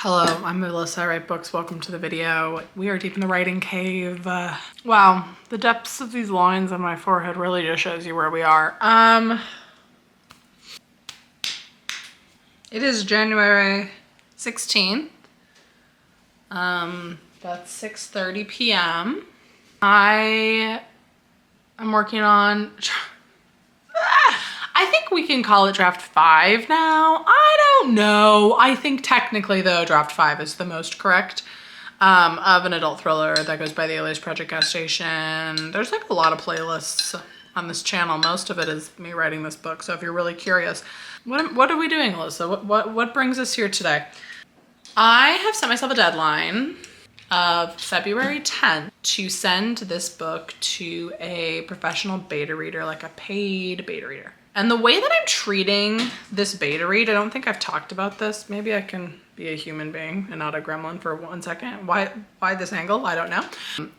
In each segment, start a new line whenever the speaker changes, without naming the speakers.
Hello, I'm Melissa, I write books. Welcome to the video. We are deep in the writing cave. Wow, the depths of these lines on my forehead really just shows you where we are. It is January 16th. That's 6:30 p.m. I am working on, I think we can call it draft 5 now. I don't know. I think technically though, draft 5 is the most correct of an adult thriller that goes by the Alias Project gas station. There's like a lot of playlists on this channel. Most of it is me writing this book. So if you're really curious, what are we doing, Alyssa? What brings us here today? I have set myself a deadline of February 10th to send this book to a professional beta reader, like a paid beta reader. And the way that I'm treating this beta read, I don't think I've talked about this. Maybe I can be a human being and not a gremlin for 1 second. Why this angle? I don't know.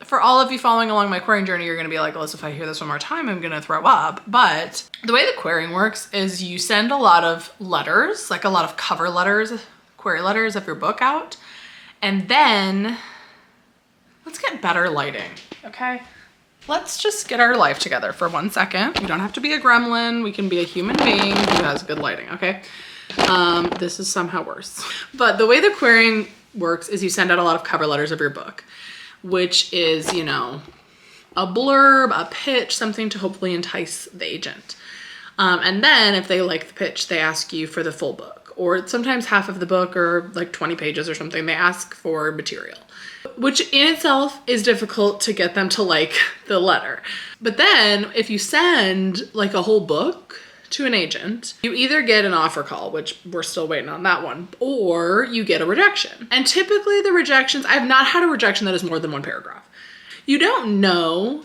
For all of you following along my querying journey, you're gonna be like, Alyssa, if I hear this one more time, I'm gonna throw up. But the way the querying works is you send a lot of letters, like a lot of cover letters, query letters of your book out. And then let's get better lighting, okay? Let's just get our life together for 1 second. You don't have to be a gremlin. We can be a human being who has good lighting, okay? This is somehow worse. But the way the querying works is you send out a lot of cover letters of your book, which is, you know, a blurb, a pitch, something to hopefully entice the agent. And then if they like the pitch, they ask you for the full book, or sometimes half of the book or like 20 pages or something. They ask for material, which in itself is difficult to get them to like the letter. But then if you send like a whole book to an agent, you either get an offer call, which we're still waiting on that one, or you get a rejection. And typically the rejections, I've not had a rejection that is more than 1 paragraph. You don't know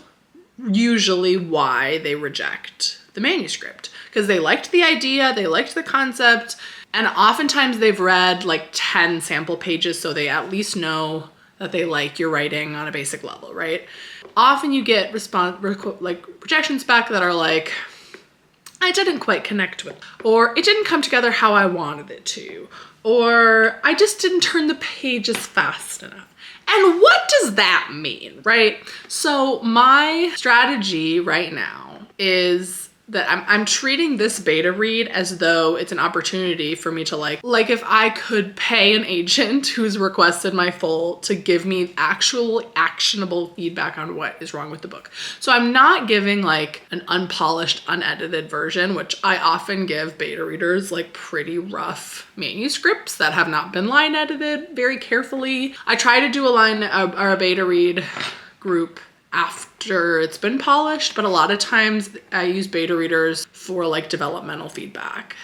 usually why they reject the manuscript, because they liked the idea, they liked the concept, and oftentimes they've read like 10 sample pages, so they at least know that they like your writing on a basic level, right? Often you get rejections back that are like, I didn't quite connect with, or it didn't come together how I wanted it to, or I just didn't turn the pages fast enough. And what does that mean, right? So my strategy right now is that I'm treating this beta read as though it's an opportunity for me to like if I could pay an agent who's requested my full to give me actual actionable feedback on what is wrong with the book. So I'm not giving like an unpolished, unedited version, which I often give beta readers, like pretty rough manuscripts that have not been line edited very carefully. I try to do a beta read group after it's been polished, but a lot of times I use beta readers for like developmental feedback.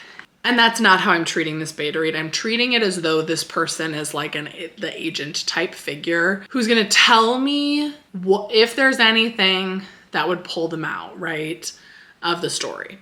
And that's not how I'm treating this beta read. I'm treating it as though this person is like the agent type figure who's gonna tell me if there's anything that would pull them out, right, of the story.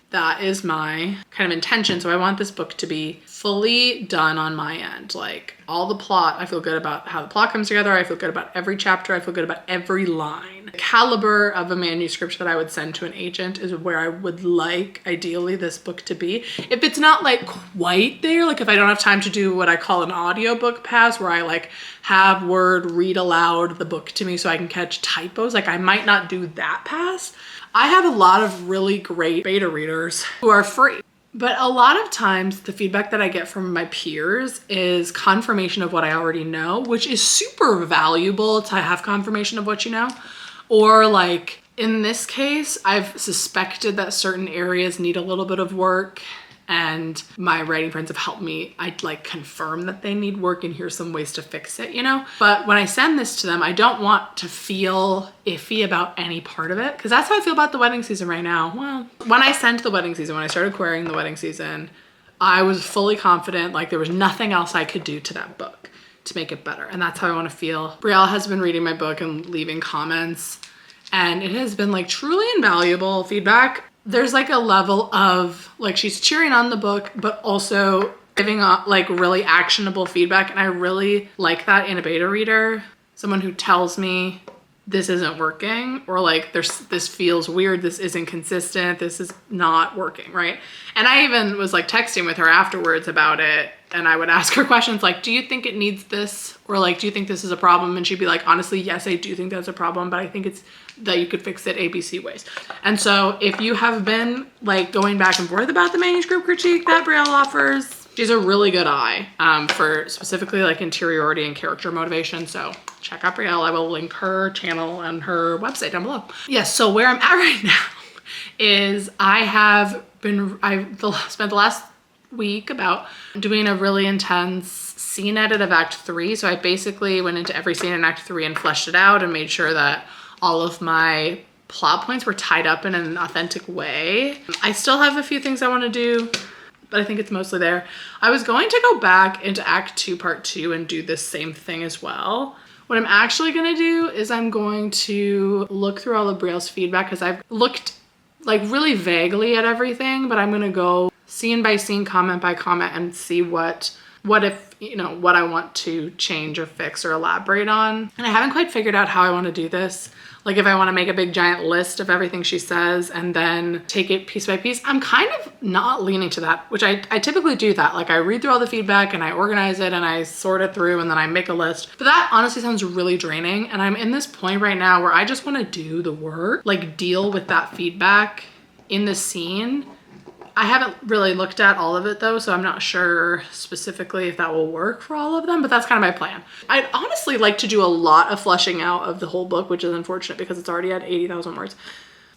That is my kind of intention. So I want this book to be fully done on my end. Like all the plot, I feel good about how the plot comes together. I feel good about every chapter. I feel good about every line. The caliber of a manuscript that I would send to an agent is where I would like, ideally, this book to be. If it's not like quite there, like if I don't have time to do what I call an audiobook pass, where I like have Word read aloud the book to me so I can catch typos, like I might not do that pass. I have a lot of really great beta readers who are free, but a lot of times the feedback that I get from my peers is confirmation of what I already know, which is super valuable to have confirmation of what you know. Or like in this case, I've suspected that certain areas need a little bit of work, and my writing friends have helped me. I'd like confirm that they need work and here's some ways to fix it, you know? But when I send this to them, I don't want to feel iffy about any part of it, because that's how I feel about the wedding season right now. Well, when I sent the wedding season, when I started querying the wedding season, I was fully confident, like there was nothing else I could do to that book to make it better. And that's how I want to feel. Brielle has been reading my book and leaving comments, and it has been like truly invaluable feedback. There's like a level of like, she's cheering on the book, but also giving like really actionable feedback. And I really like that in a beta reader. Someone who tells me this isn't working, or like this feels weird, this isn't consistent, this is not working, right? And I even was like texting with her afterwards about it, and I would ask her questions like, do you think it needs this? Or like, do you think this is a problem? And she'd be like, honestly, yes, I do think that's a problem, but I think it's that you could fix it ABC ways. And so if you have been like going back and forth about the manuscript critique that Brielle offers, she's a really good eye for specifically like interiority and character motivation. So check out Brielle. I will link her channel and her website down below. Yes, so where I'm at right now is I've spent the last week about doing a really intense scene edit of Act 3. So I basically went into every scene in Act 3 and fleshed it out and made sure that all of my plot points were tied up in an authentic way. I still have a few things I want to do, but I think it's mostly there. I was going to go back into Act 2, Part 2 and do this same thing as well. What I'm actually going to do is I'm going to look through all of Brielle's feedback, because I've looked like really vaguely at everything, but I'm going to go scene by scene, comment by comment, and see what if, you know, what I want to change or fix or elaborate on. And I haven't quite figured out how I want to do this. Like if I want to make a big giant list of everything she says and then take it piece by piece. I'm kind of not leaning to that, which I typically do that. Like I read through all the feedback and I organize it and I sort it through and then I make a list. But that honestly sounds really draining. And I'm in this point right now where I just want to do the work, like deal with that feedback in the scene. I haven't really looked at all of it though, so I'm not sure specifically if that will work for all of them, but that's kind of my plan. I'd honestly like to do a lot of fleshing out of the whole book, which is unfortunate because it's already at 80,000 words.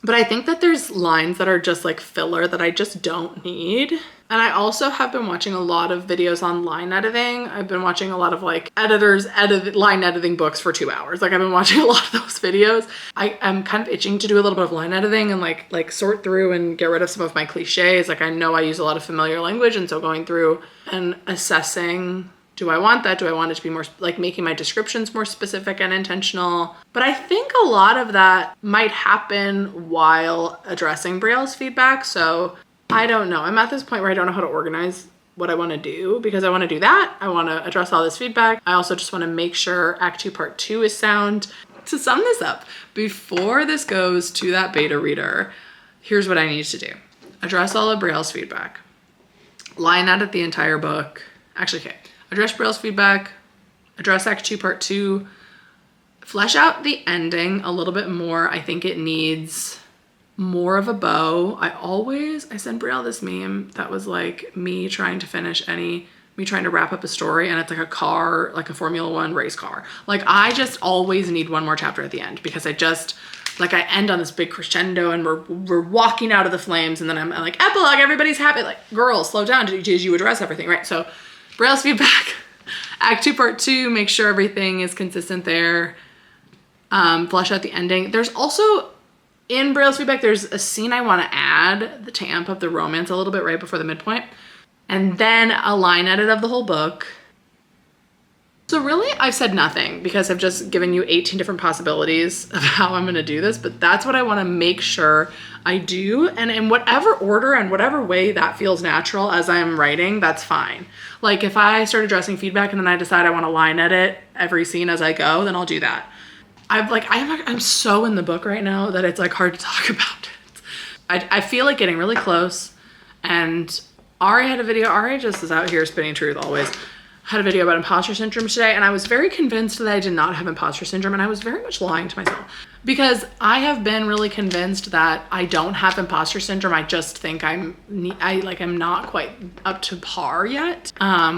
But I think that there's lines that are just like filler that I just don't need. And I also have been watching a lot of videos on line editing. I've been watching a lot of like line editing books for 2 hours. Like I've been watching a lot of those videos. I am kind of itching to do a little bit of line editing and like sort through and get rid of some of my cliches. Like I know I use a lot of familiar language, and so going through and assessing, do I want that? Do I want it to be more like making my descriptions more specific and intentional? But I think a lot of that might happen while addressing Brielle's feedback. So I don't know. I'm at this point where I don't know how to organize what I want to do, because I want to do that. I want to address all this feedback. I also just want to make sure Act 2, Part 2 is sound. To sum this up, before this goes to that beta reader, here's what I need to do. Address all of Brielle's feedback. Line edit the entire book. Actually, okay. Address Brielle's feedback, address Act 2, Part 2, flesh out the ending a little bit more. I think it needs more of a bow. I send Brielle this meme that was like me trying to wrap up a story, and it's like a car, like a Formula 1 race car. Like I just always need one more chapter at the end, because I end on this big crescendo and we're walking out of the flames, and then I'm like, epilogue, everybody's happy. Like, girl, slow down. Did you address everything, right? So Brielle's feedback, Act 2, Part 2, make sure everything is consistent there. Flesh out the ending. There's also, in Brielle's feedback, there's a scene I want to add to amp up the romance a little bit right before the midpoint. And then a line edit of the whole book. So really, I've said nothing because I've just given you 18 different possibilities of how I'm gonna do this, but that's what I wanna make sure I do. And in whatever order and whatever way that feels natural as I'm writing, that's fine. Like if I start addressing feedback and then I decide I wanna line edit every scene as I go, then I'll do that. I'm so in the book right now that it's like hard to talk about it. I feel like getting really close, and Ari had a video. Ari just is out here spitting truth always. Had a video about imposter syndrome today, and I was very convinced that I did not have imposter syndrome, and I was very much lying to myself, because I have been really convinced that I don't have imposter syndrome. I just think I'm not quite up to par yet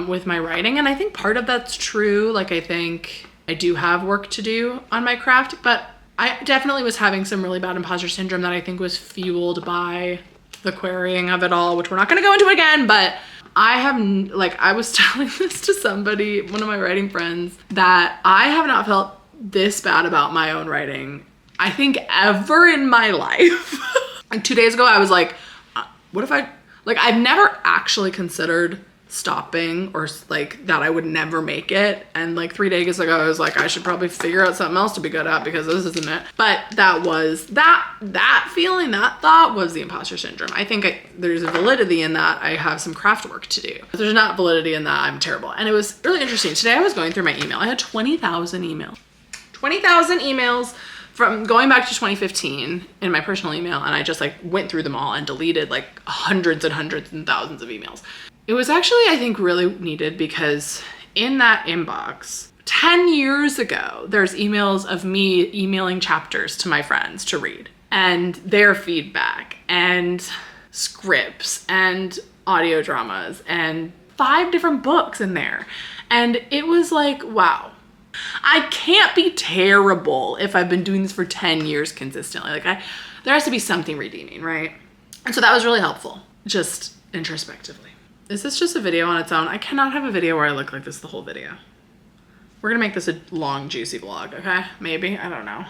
with my writing, and I think part of that's true. Like I think I do have work to do on my craft, but I definitely was having some really bad imposter syndrome that I think was fueled by the querying of it all, which we're not going to go into again, but I was telling this to somebody, one of my writing friends, that I have not felt this bad about my own writing, I think, ever in my life. Like 2 days ago, I was like, what if I've never actually considered stopping, or like that I would never make it. And like 3 days ago, I was like, I should probably figure out something else to be good at, because this isn't it. But that feeling, that thought was the imposter syndrome. I think there's a validity in that. I have some craft work to do. If there's not validity in that, I'm terrible. And it was really interesting. Today I was going through my email. I had 20,000 emails. 20,000 emails from going back to 2015 in my personal email, and I just like went through them all and deleted like hundreds and hundreds and thousands of emails. It was actually, I think, really needed because in that inbox, 10 years ago, there's emails of me emailing chapters to my friends to read and their feedback and scripts and audio dramas and 5 different books in there. And it was like, wow, I can't be terrible if I've been doing this for 10 years consistently. Like there has to be something redeeming, right? And so that was really helpful, just introspectively. Is this just a video on its own? I cannot have a video where I look like this the whole video. We're gonna make this a long, juicy vlog, okay? Maybe, I don't know.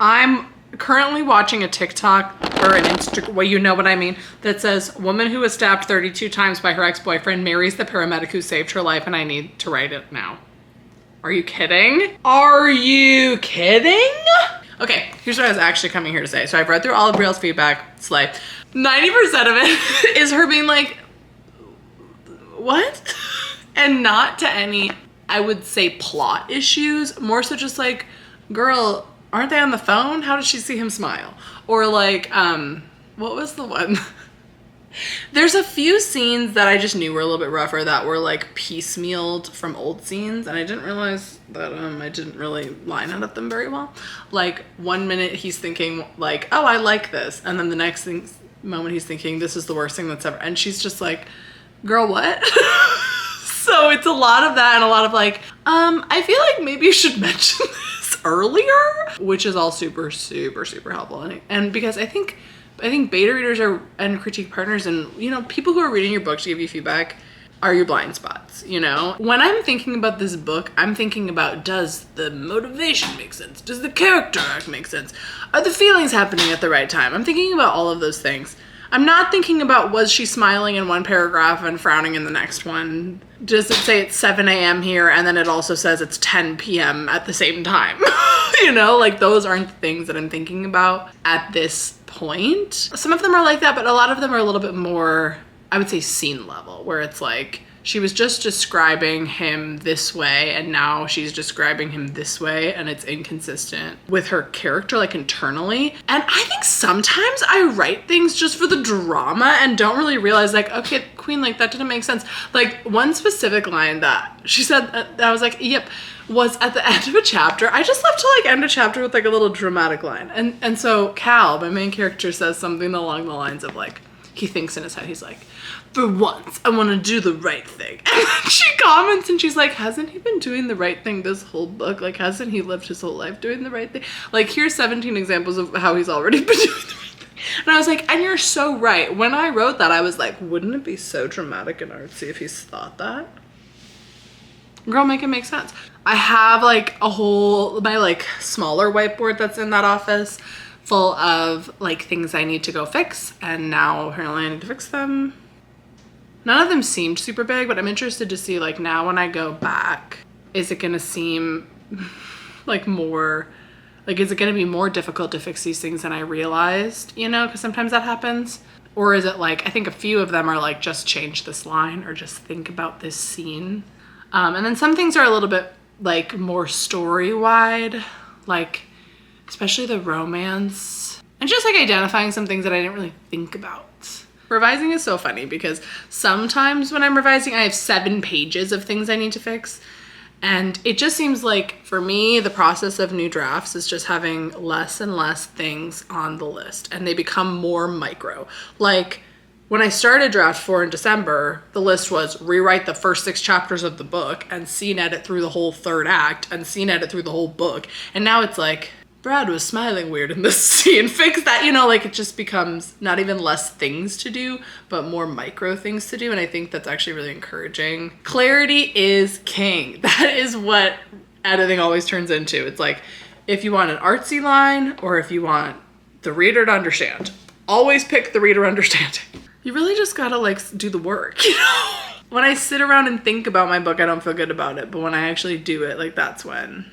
I'm currently watching a TikTok or an Instagram, well, you know what I mean, that says, woman who was stabbed 32 times by her ex-boyfriend marries the paramedic who saved her life, and I need to write it now. Are you kidding? Are you kidding? Okay, here's what I was actually coming here to say. So I've read through all of Brielle's feedback, slay. 90% of it is her being like, what? And not to any, I would say, plot issues, more so just like, girl, aren't they on the phone? How does she see him smile? Or like, what was the one? There's a few scenes that I just knew were a little bit rougher that were like piecemealed from old scenes, and I didn't realize that I didn't really line edit them very well. Like 1 minute he's thinking like, oh, I like this, and then the next moment he's thinking this is the worst thing that's ever, and she's just like, girl, what? So it's a lot of that and a lot of like, I feel like maybe you should mention this earlier, which is all super, super, super helpful. And because I think beta readers are and critique partners and, you know, people who are reading your book to give you feedback are your blind spots, you know? When I'm thinking about this book, I'm thinking about, does the motivation make sense? Does the character arc make sense? Are the feelings happening at the right time? I'm thinking about all of those things. I'm not thinking about, was she smiling in one paragraph and frowning in the next one? Does it say it's 7 a.m. here and then it also says it's 10 p.m. at the same time? You know, like those aren't the things that I'm thinking about at this point. Some of them are like that, but a lot of them are a little bit more, I would say, scene level, where it's like, she was just describing him this way and now she's describing him this way, and it's inconsistent with her character, like internally. And I think sometimes I write things just for the drama and don't really realize like, okay, queen, like that didn't make sense. Like one specific line that she said that I was like, yep, was at the end of a chapter. I just love to like end a chapter with like a little dramatic line. And so Cal, my main character, says something along the lines of like, he thinks in his head, he's like, for once, I want to do the right thing. And then she comments and she's like, hasn't he been doing the right thing this whole book? Like, hasn't he lived his whole life doing the right thing? Like, here's 17 examples of how he's already been doing the right thing. And I was like, and you're so right. When I wrote that, I was like, wouldn't it be so dramatic and artsy if he's thought that? Girl, make it make sense. I have like a whole, my like smaller whiteboard that's in that office full of like things I need to go fix. And now apparently I need to fix them. None of them seemed super big, but I'm interested to see like now when I go back, is it gonna seem like more, like is it gonna be more difficult to fix these things than I realized, you know, because sometimes that happens. Or is it like, I think a few of them are like, just change this line or just think about this scene. And then some things are a little bit like more story-wide, like especially the romance. And just like identifying some things that I didn't really think about. Revising is so funny because sometimes when I'm revising, I have 7 pages of things I need to fix. And it just seems like for me, the process of new drafts is just having less and less things on the list, and they become more micro. Like when I started draft 4 in December, the list was rewrite the first 6 chapters of the book and scene edit through the whole 3rd act and scene edit through the whole book. And now it's like, Brad was smiling weird in this scene. Fix that, you know, like it just becomes not even less things to do, but more micro things to do. And I think that's actually really encouraging. Clarity is king. That is what editing always turns into. It's like, if you want an artsy line or if you want the reader to understand, always pick the reader understanding. You really just gotta like do the work, you know? When I sit around and think about my book, I don't feel good about it. But when I actually do it, like that's when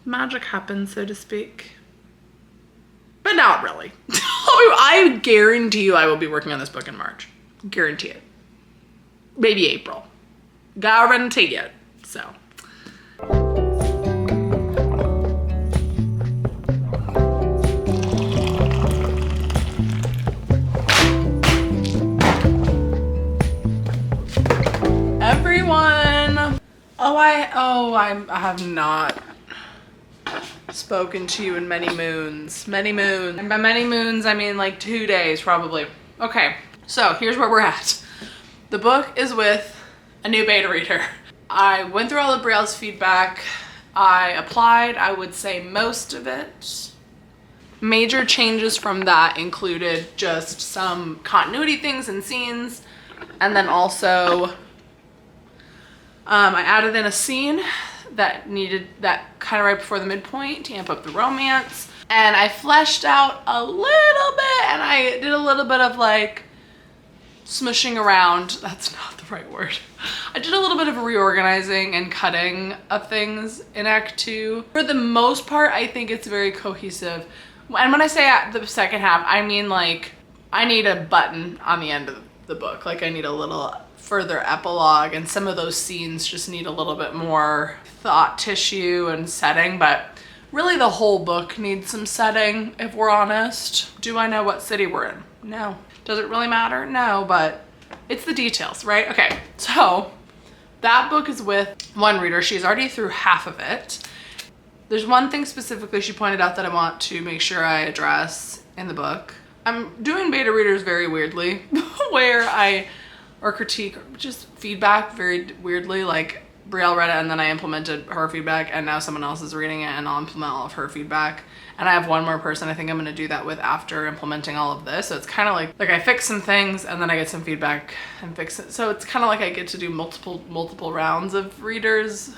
magic happens, so to speak. But not really. I guarantee you I will be working on this book in March. Guarantee it. Maybe April. Guarantee it. So. Everyone. I have not spoken to you in many moons. Many moons. And by many moons, I mean like 2 days probably. Okay, so here's where we're at. The book is with a new beta reader. I went through all of Brielle's feedback. I applied, I would say most of it. Major changes from that included just some continuity things and scenes. And then also, I added in a scene that needed that kind of right before the midpoint to amp up the romance. And I fleshed out a little bit and I did a little bit of like smushing around. That's not the right word. I did a little bit of reorganizing and cutting of things in Act 2. For the most part, I think it's very cohesive. And when I say at the second half, I mean like I need a button on the end of the book. Like I need a little further epilogue, and some of those scenes just need a little bit more thought tissue and setting, but really the whole book needs some setting, if we're honest. Do I know what city we're in? No. Does it really matter? No, but it's the details, right? Okay, so that book is with one reader. She's already through half of it. There's one thing specifically she pointed out that I want to make sure I address in the book. I'm doing beta readers very weirdly, or critique, just feedback very weirdly. Like Brielle read it and then I implemented her feedback, and now someone else is reading it and I'll implement all of her feedback. And I have one more person I think I'm gonna do that with after implementing all of this. So it's kind of like I fix some things and then I get some feedback and fix it. So it's kind of like I get to do multiple rounds of readers,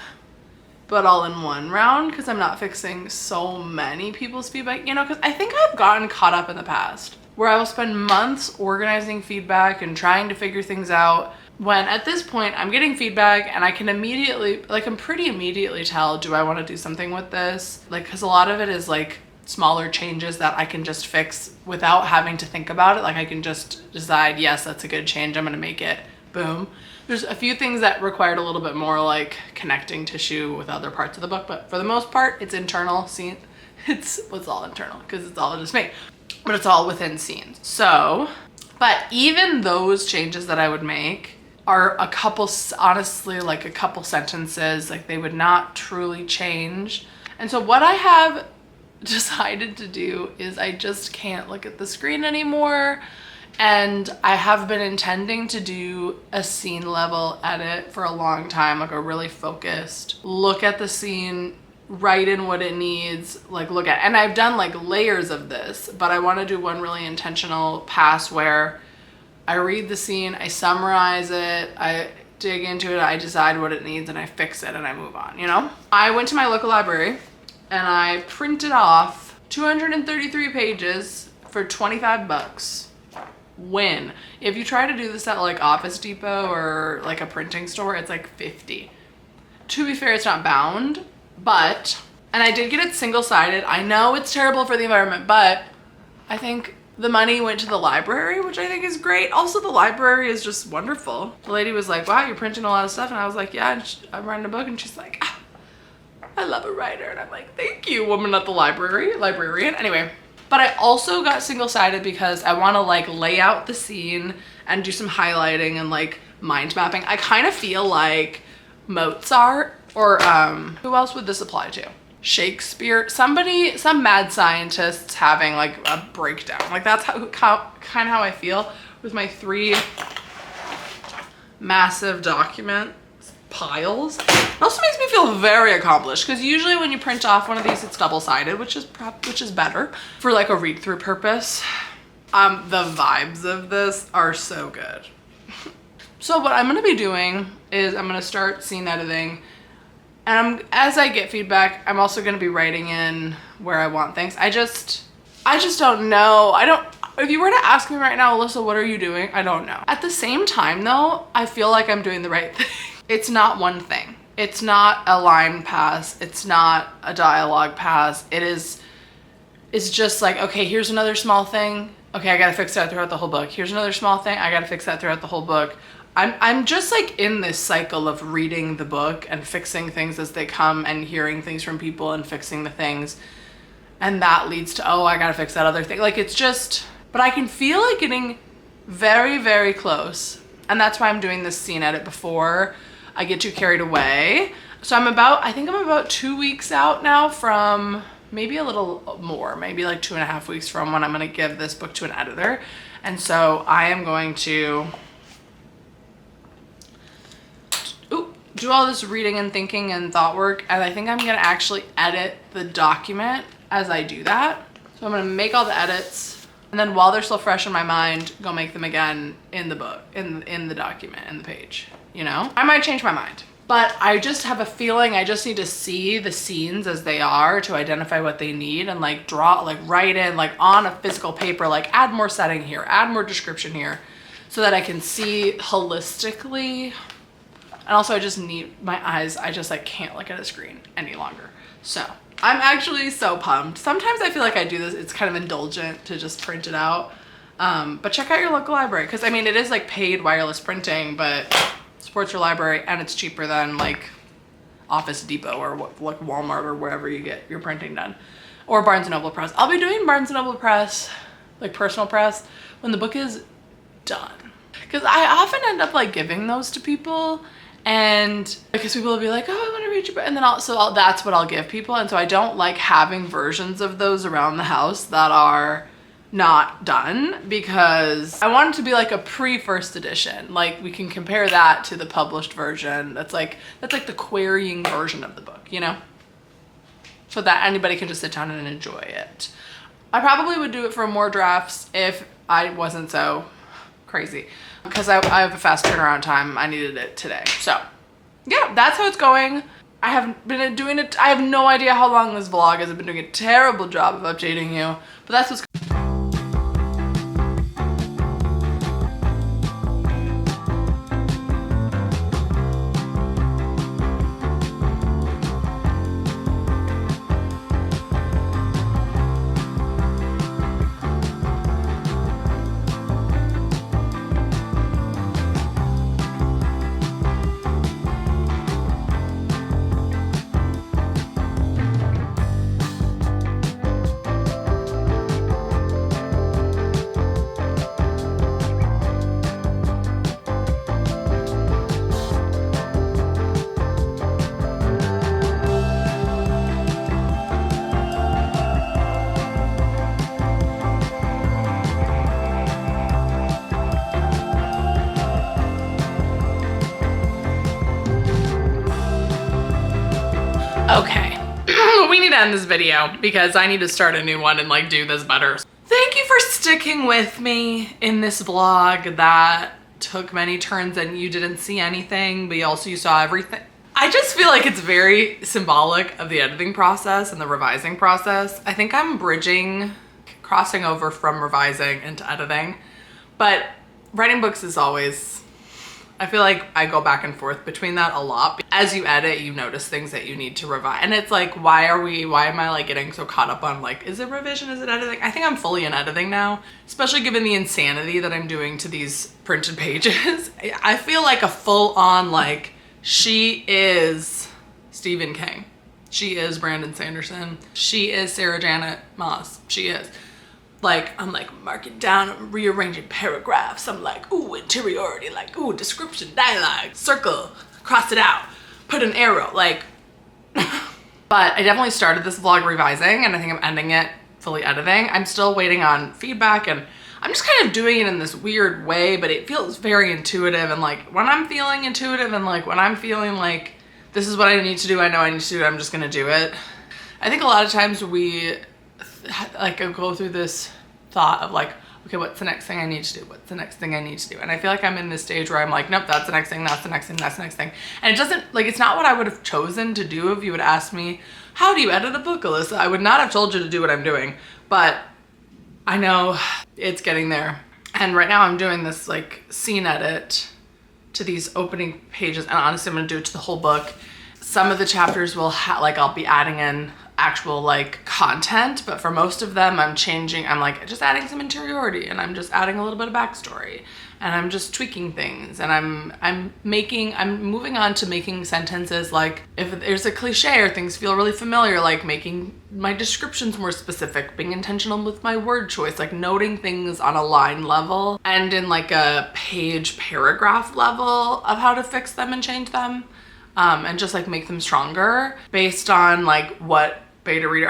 but all in one round, because I'm not fixing so many people's feedback, you know, because I think I've gotten caught up in the past where I will spend months organizing feedback and trying to figure things out, when at this point I'm getting feedback and I can immediately, like I'm pretty immediately tell, do I want to do something with this? Like, because a lot of it is like smaller changes that I can just fix without having to think about it. Like I can just decide, yes, that's a good change, I'm gonna make it, boom. There's a few things that required a little bit more like connecting tissue with other parts of the book, but for the most part, it's internal scene. It's all internal because it's all just me, but it's all within scenes. So, but even those changes that I would make are a couple, honestly, like a couple sentences, like they would not truly change. And so what I have decided to do is I just can't look at the screen anymore. And I have been intending to do a scene level edit for a long time, like a really focused look at the scene, write in what it needs, like look at, and I've done like layers of this, but I want to do one really intentional pass where I read the scene, I summarize it, I dig into it, I decide what it needs, and I fix it and I move on, you know? I went to my local library and I printed off 233 pages for 25 bucks. Win. If you try to do this at like Office Depot or like a printing store, it's like 50. To be fair, it's not bound, but, and I did get it single-sided. I know it's terrible for the environment, but I think the money went to the library, which I think is great. Also, the library is just wonderful. The lady was like, wow, you're printing a lot of stuff. And I was like, yeah, and I'm writing a book. And she's like, ah, I love a writer. And I'm like, thank you, woman at the librarian. Anyway. But I also got single-sided because I want to like lay out the scene and do some highlighting and like mind mapping. I kind of feel like Mozart, or who else would this apply to? Shakespeare, some mad scientists having like a breakdown. Like that's kind of how I feel with my 3 massive documents piles. It also makes me feel very accomplished because usually when you print off one of these, it's double-sided, which is better for like a read-through purpose. The vibes of this are so good. So what I'm gonna be doing is I'm gonna start scene editing, and as I get feedback, I'm also gonna be writing in where I want things. I just don't know. If you were to ask me right now, Alyssa, what are you doing? I don't know. At the same time though, I feel like I'm doing the right thing. It's not one thing. It's not a line pass. It's not a dialogue pass. It's just like, okay, here's another small thing. Okay, I gotta fix that throughout the whole book. Here's another small thing. I gotta fix that throughout the whole book. I'm just like in this cycle of reading the book and fixing things as they come and hearing things from people and fixing the things. And that leads to, oh, I gotta fix that other thing. Like it's just, but I can feel it getting very, very close. And that's why I'm doing this scene edit before I get too carried away. So I think I'm about 2 weeks out now from, maybe a little more, maybe like 2.5 weeks from when I'm gonna give this book to an editor. And so I am going to do all this reading and thinking and thought work. And I think I'm gonna actually edit the document as I do that. So I'm gonna make all the edits, and then while they're still fresh in my mind, go make them again in the book, in the document, in the page, you know? I might change my mind, but I just have a feeling I just need to see the scenes as they are to identify what they need and like draw, like write in, like on a physical paper, like add more setting here, add more description here, so that I can see holistically. And also I just need my eyes, I just like can't look at a screen any longer. So I'm actually so pumped. Sometimes I feel like I do this, it's kind of indulgent to just print it out. But check out your local library, because I mean, it is like paid wireless printing, but supports your library and it's cheaper than like Office Depot or like Walmart or wherever you get your printing done. Or Barnes & Noble Press. I'll be doing Barnes & Noble Press, like personal press, when the book is done. Because I often end up like giving those to people, and because people will be like, oh, I want to read your book, and then that's what I'll give people. And so I don't like having versions of those around the house that are not done, because I want it to be like a pre-first edition. Like we can compare that to the published version. That's like the querying version of the book, you know? So that anybody can just sit down and enjoy it. I probably would do it for more drafts if I wasn't so crazy, because I have a fast turnaround time. I needed it today. So yeah, that's how it's going. I haven't been doing it. I have no idea how long this vlog is. I've been doing a terrible job of updating you, but that's what's okay. We need to end this video because I need to start a new one and like do this better. Thank you for sticking with me in this vlog that took many turns and you didn't see anything, but you saw everything. I just feel like it's very symbolic of the editing process and the revising process. I think I'm crossing over from revising into editing, but writing books is always, I feel like I go back and forth between that a lot. As you edit, you notice things that you need to revise. And it's like, why am I like getting so caught up on like, is it revision, is it editing? I think I'm fully in editing now, especially given the insanity that I'm doing to these printed pages. I feel like a full on like, she is Stephen King. She is Brandon Sanderson. She is Sarah Janet Maas. She is. Like, I'm like marking down, I'm rearranging paragraphs. I'm like, ooh, interiority, like, ooh, description, dialogue, circle, cross it out, put an arrow, like. But I definitely started this vlog revising, and I think I'm ending it fully editing. I'm still waiting on feedback, and I'm just kind of doing it in this weird way, but it feels very intuitive. And like when I'm feeling intuitive and like when I'm feeling like this is what I need to do, I know I need to do it, I'm just gonna do it. I think a lot of times we like go through this thought of like, okay, what's the next thing I need to do? What's the next thing I need to do? And I feel like I'm in this stage where I'm like, nope, that's the next thing, that's the next thing, that's the next thing. And it doesn't, like, it's not what I would have chosen to do if you would ask me, how do you edit a book, Alyssa? I would not have told you to do what I'm doing, but I know it's getting there. And right now I'm doing this like scene edit to these opening pages. And honestly, I'm gonna do it to the whole book. Some of the chapters will like, I'll be adding in actual like content, but for most of them I'm like just adding some interiority, and I'm just adding a little bit of backstory, and I'm just tweaking things, and I'm moving on to making sentences like, if there's a cliche or things feel really familiar, like making my descriptions more specific, being intentional with my word choice, like noting things on a line level and in like a page paragraph level of how to fix them and change them, and just like make them stronger based on like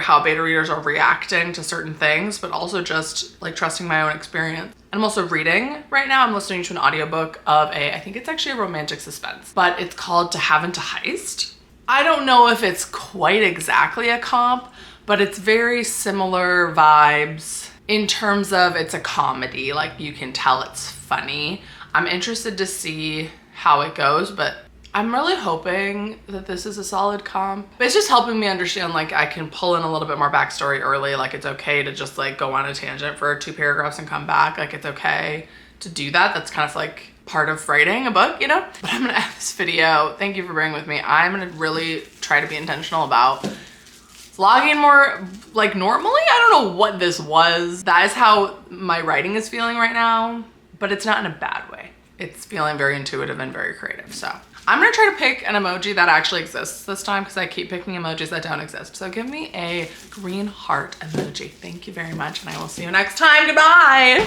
how beta readers are reacting to certain things, but also just like trusting my own experience. And I'm also reading right now. I'm listening to an audiobook of I think it's actually a romantic suspense, but it's called To Have and to Heist. I don't know if it's quite exactly a comp, but it's very similar vibes in terms of it's a comedy. Like you can tell it's funny. I'm interested to see how it goes, but I'm really hoping that this is a solid comp. But it's just helping me understand, like, I can pull in a little bit more backstory early. Like, it's okay to just like go on a tangent for 2 paragraphs and come back. Like, it's okay to do that. That's kind of like part of writing a book, you know? But I'm gonna end this video. Thank you for bearing with me. I'm gonna really try to be intentional about vlogging more like normally. I don't know what this was. That is how my writing is feeling right now, but it's not in a bad way. It's feeling very intuitive and very creative. So I'm gonna try to pick an emoji that actually exists this time, because I keep picking emojis that don't exist. So give me a green heart emoji. Thank you very much, and I will see you next time. Goodbye.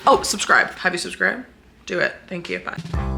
Oh, subscribe. Have you subscribed? Do it. Thank you. Bye.